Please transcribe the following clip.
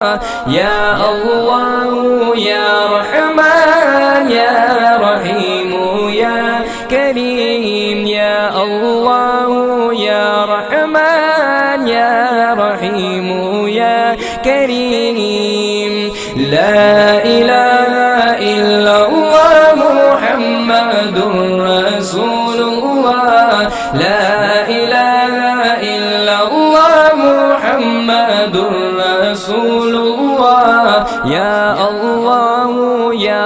يا الله يا رحمن يا رحيم يا كريم يا الله يا رحمن يا رحيم يا كريم لا إله إلا الله محمد رسول الله لا إله إلا الله محمد رسول الله يا الله يا